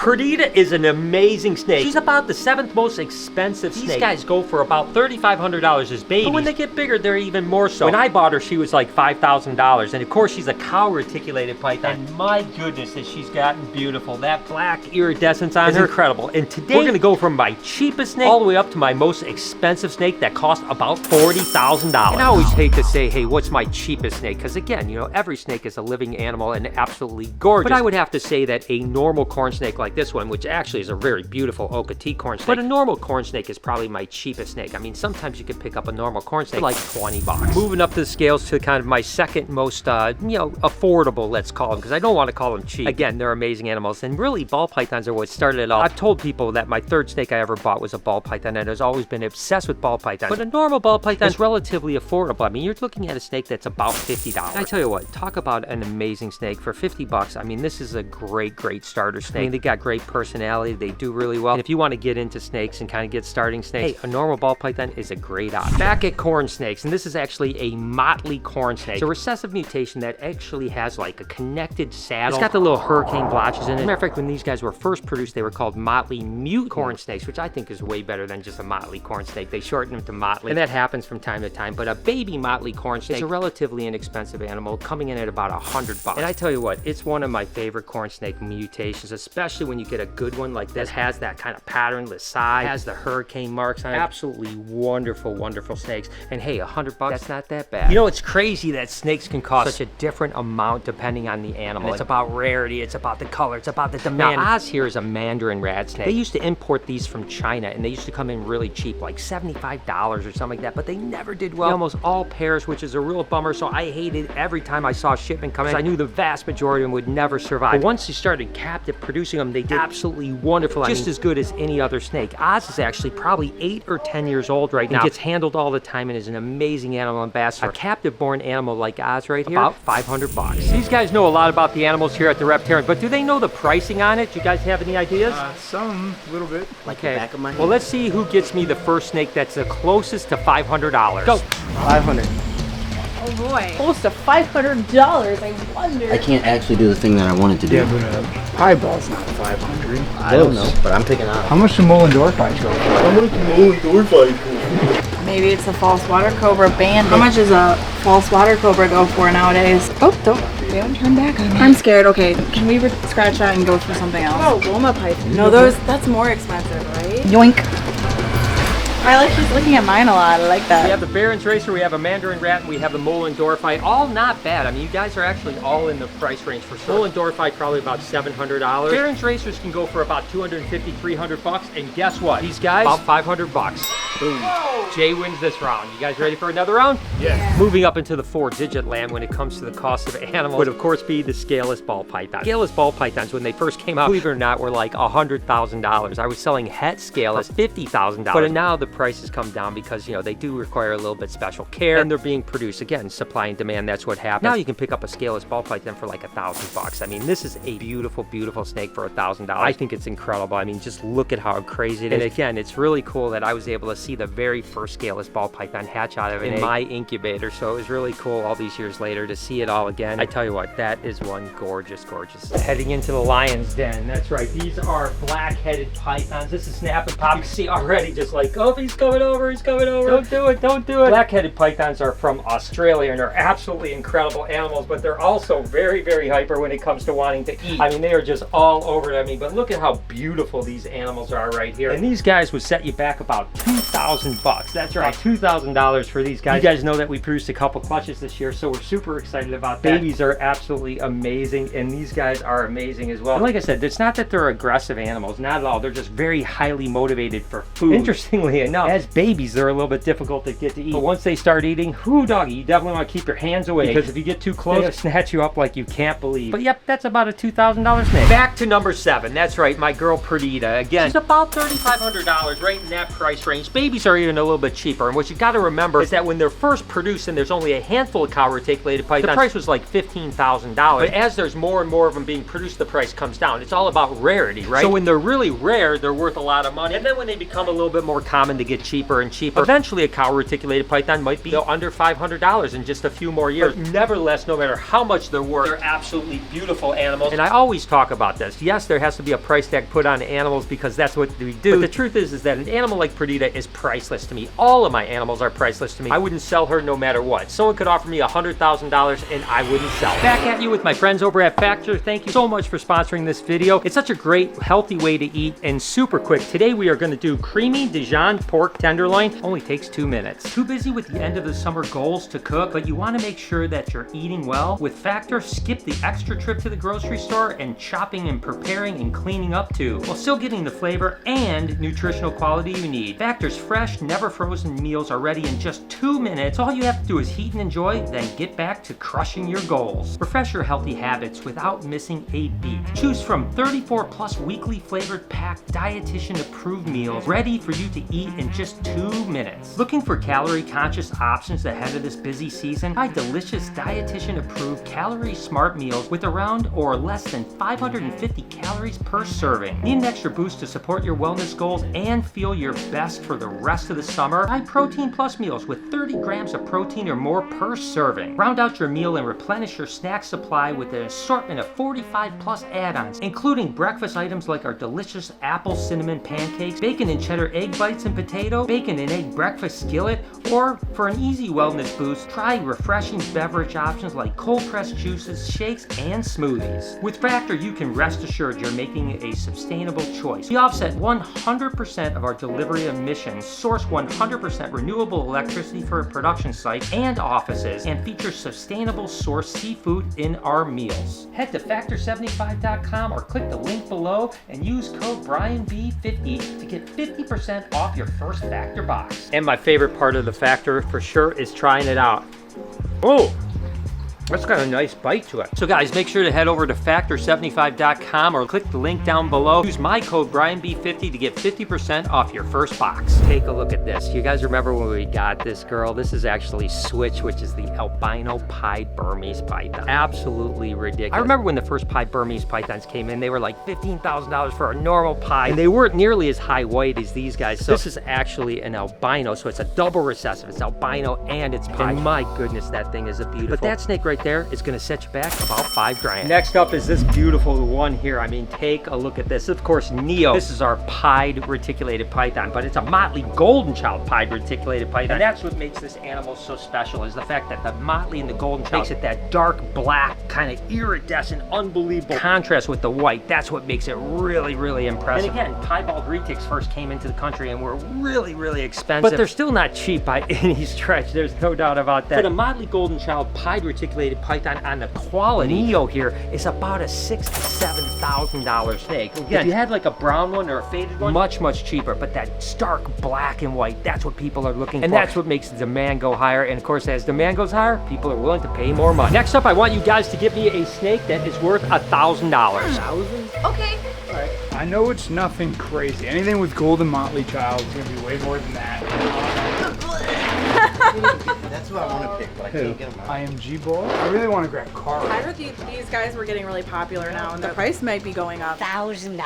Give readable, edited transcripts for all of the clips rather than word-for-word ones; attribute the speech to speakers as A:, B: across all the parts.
A: Perdita is an amazing snake. She's about the 7th most expensive snake. These guys go for about $3,500 as babies. But when they get bigger, they're even more so. When I bought her, she was like $5,000. And of course, she's a cow reticulated python. And my goodness, has she's gotten beautiful. That black iridescence on her is incredible. And today, we're gonna go from my cheapest snake all the way up to my most expensive snake that cost about $40,000. And I always hate to say, hey, what's my cheapest snake? Because again, you know, every snake is a living animal and absolutely gorgeous. But I would have to say that a normal corn snake like this one, which actually is a very beautiful Okatee corn snake, but a normal corn snake is probably my cheapest snake. I mean, sometimes you can pick up a normal corn snake for like 20 bucks. Moving up the scales to kind of my second most, you know, affordable, let's call them, because I don't want to call them cheap. Again, they're amazing animals, and really ball pythons are what started it all. I've told people that my third snake I ever bought was a ball python, and I've always been obsessed with ball pythons. But a normal ball python is relatively affordable. I mean, you're looking at a snake that's about $50. And I tell you what, talk about an amazing snake for 50 bucks. I mean, this is a great starter snake. I mean, they got great personality. They do really well. And if you want to get into snakes and kind of get starting snakes, hey, a normal ball python is a great option. Back at corn snakes, and this is actually a motley corn snake. It's a recessive mutation that actually has like a connected saddle. It's got the little hurricane blotches in it. As a matter of fact, when these guys were first produced, they were called motley mute corn snakes, which I think is way better than just a motley corn snake. They shortened them to motley, and that happens from time to time. But a baby motley corn snake is a relatively inexpensive animal, coming in at about 100 bucks. And I tell you what, it's one of my favorite corn snake mutations, especially when you get a good one like this, has that kind of patternless side, has the hurricane marks on it. Absolutely wonderful snakes. And hey, 100 bucks, that's not that bad. You know, it's crazy that snakes can cost such a different amount depending on the animal. And it's about rarity, it's about the color, it's about the demand. Now, Oz here is a mandarin rat snake. They used to import these from China, and they used to come in really cheap, like $75 or something like that, but they never did well. They almost all perish, which is a real bummer, so I hated every time I saw a shipment come in. I knew the vast majority of them would never survive. But once they started captive producing them, they did absolutely wonderful. Just as good as any other snake. Oz is actually probably 8 or 10 years old right now. He gets handled all the time and is an amazing animal ambassador. A captive born animal like Oz right here, about 500 bucks. These guys know a lot about the animals here at the Reptarium, but do they know the pricing on it? Do you guys have any ideas?
B: Some, a little bit.
C: Like the back of my head.
A: Well, let's see who gets me the first snake that's the closest to $500. Go.
B: 500.
D: Oh boy. Close to $500, I wonder.
C: I can't actually do the thing that I wanted to do.
B: Yeah, but highball's not 500.
C: I don't know, but I'm picking out.
B: How much do Mullendorf fights go for?
C: How much do Mullendorf fights go for?
D: Maybe it's a false water cobra bandit. How much does a false water cobra go for nowadays? Oh, don't turn back on me. I'm scared. Okay, can we scratch that and go for something else? Oh, Loma python. No, that's more expensive, right? Yoink. I like she's looking at mine a lot. I like that.
A: We have the Barron's Racer, we have a Mandarin Rat, and we have the Mullendorfite. All not bad. I mean, you guys are actually all in the price range for sure. Mullendorfite probably about $700. Barron's Racers can go for about 250, 300 bucks. And guess what? These guys, about 500 bucks. Boom. Whoa. Jay wins this round. You guys ready for another round?
B: Yeah.
A: Moving up into the 4-digit land when it comes to the cost of animals would of course be the scaleless ball python. Scaleless ball pythons, when they first came out, believe it or not, were like $100,000. I was selling het scale as $50,000. But now the prices come down because, you know, they do require a little bit special care, and they're being produced, again, supply and demand, that's what happens. Now you can pick up a scaleless ball python for like $1,000. I mean, this is a beautiful snake for $1,000. I think it's incredible. I mean, just look at how crazy it is. And again, it's really cool that I was able to see the very first scaleless ball python hatch out of it in my incubator, so it was really cool all these years later to see it all again. I tell you what, that is one gorgeous. Heading into the lion's den, that's right, these are black-headed pythons. This is Snap and Pop. You can see already just like, oh, he's coming over. Don't do it. Black-headed pythons are from Australia and are absolutely incredible animals, but they're also very hyper when it comes to wanting to eat. I mean, they are just all over it. I mean, but look at how beautiful these animals are right here. And these guys would set you back about $2,000. That's right, $2,000 for these guys. You guys know that we produced a couple clutches this year, so we're super excited about that. Babies are absolutely amazing, and these guys are amazing as well. And like I said, it's not that they're aggressive animals, not at all. They're just very highly motivated for food. Interestingly enough, as babies, they're a little bit difficult to get to eat. But once they start eating, whoo doggy, you definitely want to keep your hands away, because if you get too close, they'll snatch you up like you can't believe. But yep, that's about a $2,000 snake. Back to number 7. That's right, my girl Perdita. Again, she's about $3,500, right in that price range. babies are even a little bit cheaper. And what you got to remember is that when they're first produced and there's only a handful of cow reticulated pythons, the price was like $15,000. But as there's more and more of them being produced, the price comes down. It's all about rarity, right? So when they're really rare, they're worth a lot of money. And then when they become a little bit more common, they get cheaper and cheaper. Eventually, a cow reticulated python might be under $500 in just a few more years. But nevertheless, no matter how much they're worth, they're absolutely beautiful animals. And I always talk about this. Yes, there has to be a price tag put on animals because that's what we do. But the truth is that an animal like Perdita is priceless to me. All of my animals are priceless to me. I wouldn't sell her no matter what. Someone could offer me $100,000 and I wouldn't sell. Back at you with my friends over at Factor. Thank you so much for sponsoring this video. It's such a great, healthy way to eat and super quick. Today we are going to do creamy Dijon pork tenderloin. Only takes 2 minutes. Too busy with the end of the summer goals to cook, but you want to make sure that you're eating well. With Factor, skip the extra trip to the grocery store and chopping and preparing and cleaning up too, while still getting the flavor and nutritional quality you need. Factor's fresh, never frozen meals are ready in just 2 minutes. All you have to do is heat and enjoy, then get back to crushing your goals. Refresh your healthy habits without missing a beat. Choose from 34 plus weekly flavored packed dietitian approved meals ready for you to eat in just 2 minutes. Looking for calorie conscious options ahead of this busy season? Try delicious dietitian approved calorie smart meals with around or less than 550 calories per serving. Need an extra boost to support your wellness goals and feel your best for the rest of the summer? Try Protein Plus meals with 30 grams of protein or more per serving. Round out your meal and replenish your snack supply with an assortment of 45 plus add-ons, including breakfast items like our delicious apple cinnamon pancakes, bacon and cheddar egg bites and potato, bacon and egg breakfast skillet, or for an easy wellness boost, try refreshing beverage options like cold pressed juices, shakes, and smoothies. With Factor, you can rest assured you're making a sustainable choice. We offset 100% of our delivery emissions, source 100% renewable electricity for production sites and offices, and feature sustainable source seafood in our meals. Head to factor75.com or click the link below and use code BrianB50 to get 50% off your first Factor box. And my favorite part of the Factor for sure is trying it out. Oh! That's got a nice bite to it. So guys, make sure to head over to factor75.com or click the link down below. Use my code BrianB50 to get 50% off your first box. Take a look at this. You guys remember when we got this girl? This is actually Switch, which is the albino pied Burmese python. Absolutely ridiculous. I remember when the first pied Burmese pythons came in, they were like $15,000 for a normal pie, and they weren't nearly as high weight as these guys. So this is actually an albino, so it's a double recessive. It's albino and it's pied. And my goodness, that thing is a beautiful. But that snake right there is going to set you back about $5 grand. Next up is this beautiful one here. I mean, take a look at this. Of course, Neo. This is our pied reticulated python, but it's a motley golden child pied reticulated python. And that's what makes this animal so special, is the fact that the motley and the golden child makes it that dark black, kind of iridescent, unbelievable contrast with the white. That's what makes it really, really impressive. And again, piebald retics first came into the country and were really, really expensive, but they're still not cheap by any stretch. There's no doubt about that. But a motley golden child pied reticulated python on the quality, Neo here is about a $6,000 to $7,000 snake. Again, if you had like a brown one or a faded one, much, much cheaper. But that stark black and white, that's what people are looking for. And that's what makes the demand go higher. And of course, as demand goes higher, people are willing to pay more money. Next up, I want you guys to give me a snake that is worth $1,000.
C: $1,000?
D: Okay.
C: All right.
B: I know it's nothing crazy. Anything with golden motley child is gonna be way more than that.
C: That's what I want to pick, but I can't get them out.
B: IMG boy. I really want to grab Carl.
D: I heard these guys were getting really popular now, and the price might be going up.
E: $1,000.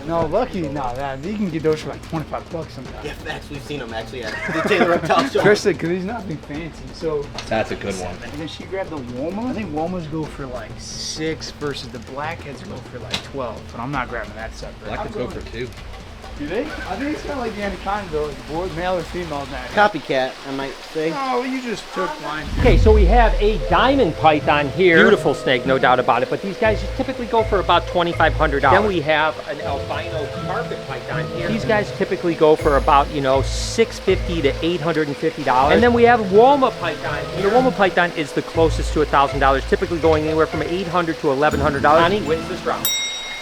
B: No, lucky, no, that you can get those for like $25 sometimes.
C: Yeah, facts. We've seen them actually at the Taylor Reptile Show.
B: Especially because he's nothing fancy. So
C: That's a good one.
B: and then she grabbed the Woma. I think Womas go for like 6 versus the blackheads go for like 12. But I'm not grabbing that separate.
C: Blackheads go for 2.
B: Do they? I think it's kind of like the anaconda though. Like boy, male or female now.
C: Copycat, I might say.
B: Oh, you just took mine.
A: Okay, so we have a diamond python here. Beautiful snake, no doubt about it, but these guys typically go for about $2,500. Then we have an albino carpet python here. These guys typically go for about, $650 to $850. And then we have Woma python here. The Woma python is the closest to $1,000, typically going anywhere from $800 to $1,100. Honey, wins this round.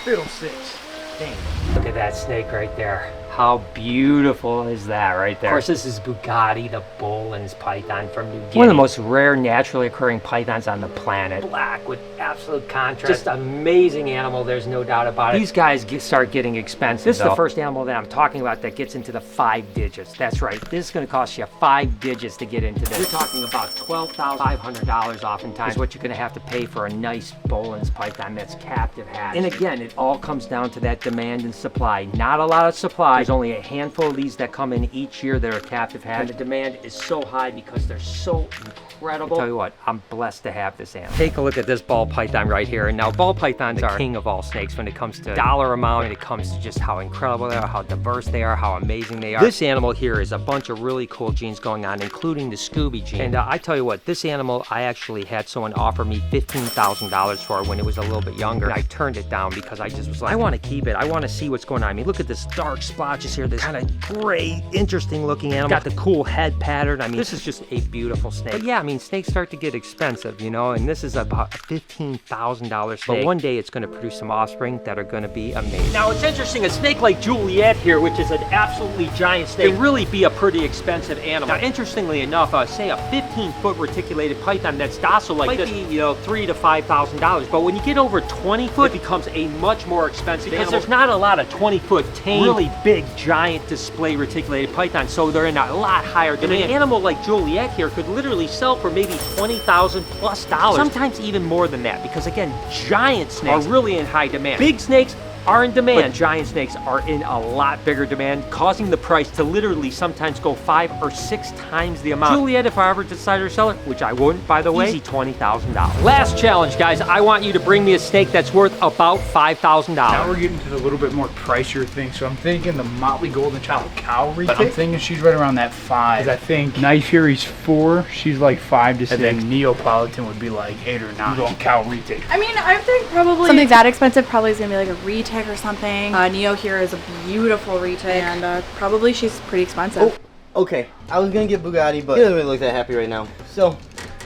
B: Fiddlesticks.
A: Dang. Look at that snake right there. How beautiful is that right there? Of course, this is Bugatti, the Boelen's python from New Guinea. One of the most rare naturally occurring pythons on the planet. Black with absolute contrast. Just amazing animal, there's no doubt about it. These guys start getting expensive. This is the first animal that I'm talking about that gets into the 5 digits. That's right, this is gonna cost you 5 digits to get into this. You're talking about $12,500 oftentimes, what you're gonna have to pay for a nice Boelen's python that's captive hatched. And again, it all comes down to that demand and supply. Not a lot of supply. There's only a handful of these that come in each year that are captive hatched. And the demand is so high because they're so incredible. I'll tell you what, I'm blessed to have this animal. Take a look at this ball python right here. And now ball pythons are king of all snakes when it comes to dollar amount, when it comes to just how incredible they are, how diverse they are, how amazing they are. This animal here is a bunch of really cool genes going on, including the Scooby gene. And I tell you what, this animal, I actually had someone offer me $15,000 for when it was a little bit younger. And I turned it down because I just was like, I want to keep it. I want to see what's going on. I mean, look at this dark splotches here, this kind of gray, interesting looking animal. Got the cool head pattern. I mean, this is just a beautiful snake. But yeah, I mean, snakes start to get expensive, you know, and this is about a $15,000 snake. But one day it's going to produce some offspring that are going to be amazing. Now, it's interesting, a snake like Juliet here, which is an absolutely giant snake, can really be a pretty expensive animal. Now, interestingly enough, say a 15-foot reticulated python that's docile like this, might be, you know, $3,000 to $5,000. But when you get over 20 foot, it becomes a much more expensive animal. Because there's not a lot of 20-foot tame, really big, giant display reticulated pythons, so they're in a lot higher demand. An animal like Juliet here could literally sell for maybe $20,000 plus. Sometimes even more than that, because again, giant snakes are really in high demand. Big snakes are in demand, but giant snakes are in a lot bigger demand, causing the price to literally sometimes go 5 or 6 times the amount. Juliet, if I ever decided to sell it, which I wouldn't, by the way, easy $20,000. Last challenge, guys. I want you to bring me a snake that's worth about $5,000.
B: Now we're getting to the little bit more pricier thing. So I'm thinking the Motley Golden Child Cowrie. I'm thinking she's right around that 5. I think Night Fury's 4. She's like 5 to 6. And then Neapolitan would be like 8 or 9. You're going Cowrie.
D: I mean, I think probably something that expensive probably is gonna be like a retake or something. Neo here is a beautiful retake, and probably she's pretty expensive.
C: Oh, okay. I was gonna get Bugatti, but he doesn't really look that happy right now. So, I'm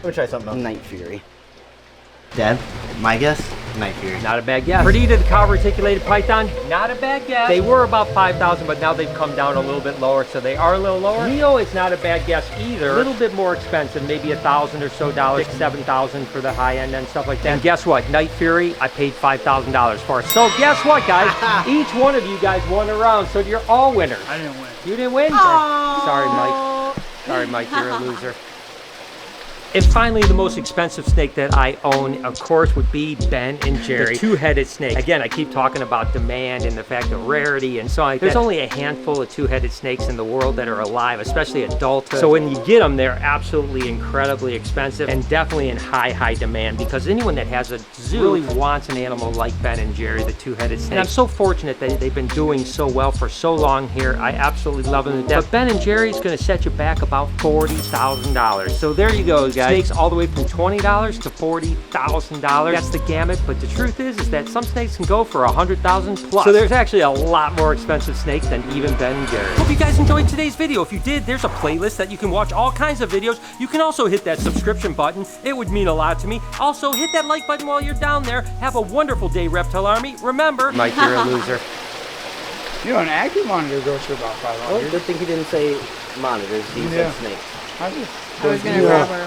C: gonna try something else. Night Fury. Dad, my guess? Night Fury.
A: Not a bad guess. Perdita, the cow reticulated python, not a bad guess. They were about $5,000, but now they've come down a little bit lower, so they are a little lower. Neo is not a bad guess either. A little bit more expensive, maybe $1,000 or so, $6,000, $7,000 for the high end and stuff like that. And guess what? Night Fury, I paid $5,000 for. So guess what, guys? Each one of you guys won a round, so you're all winners.
B: I didn't win.
A: You didn't win? Sorry, Mike. Sorry, Mike, you're a loser. And finally, the most expensive snake that I own, of course, would be Ben and Jerry, the two-headed snake. Again, I keep talking about demand and the fact of rarity and so on. There's only a handful of two-headed snakes in the world that are alive, especially adulthood. So when you get them, they're absolutely incredibly expensive and definitely in high demand, because anyone that has a zoo really wants an animal like Ben and Jerry, the two-headed snake. And I'm so fortunate that they've been doing so well for so long here. I absolutely love them to death. But Ben and Jerry is going to set you back about $40,000. So there you go, guys. Snakes all the way from $20 to $40,000. That's the gamut, but the truth is that some snakes can go for $100,000 plus. So there's actually a lot more expensive snakes than even Ben and Jerry. Hope you guys enjoyed today's video. If you did, there's a playlist that you can watch all kinds of videos. You can also hit that subscription button. It would mean a lot to me. Also, hit that like button while you're down there. Have a wonderful day, Reptile Army. Remember, Mike, you're a loser.
B: You know, an active monitor goes for about $500.
C: Oh, good thing he didn't say monitors. He said snakes.
D: I was gonna grab her.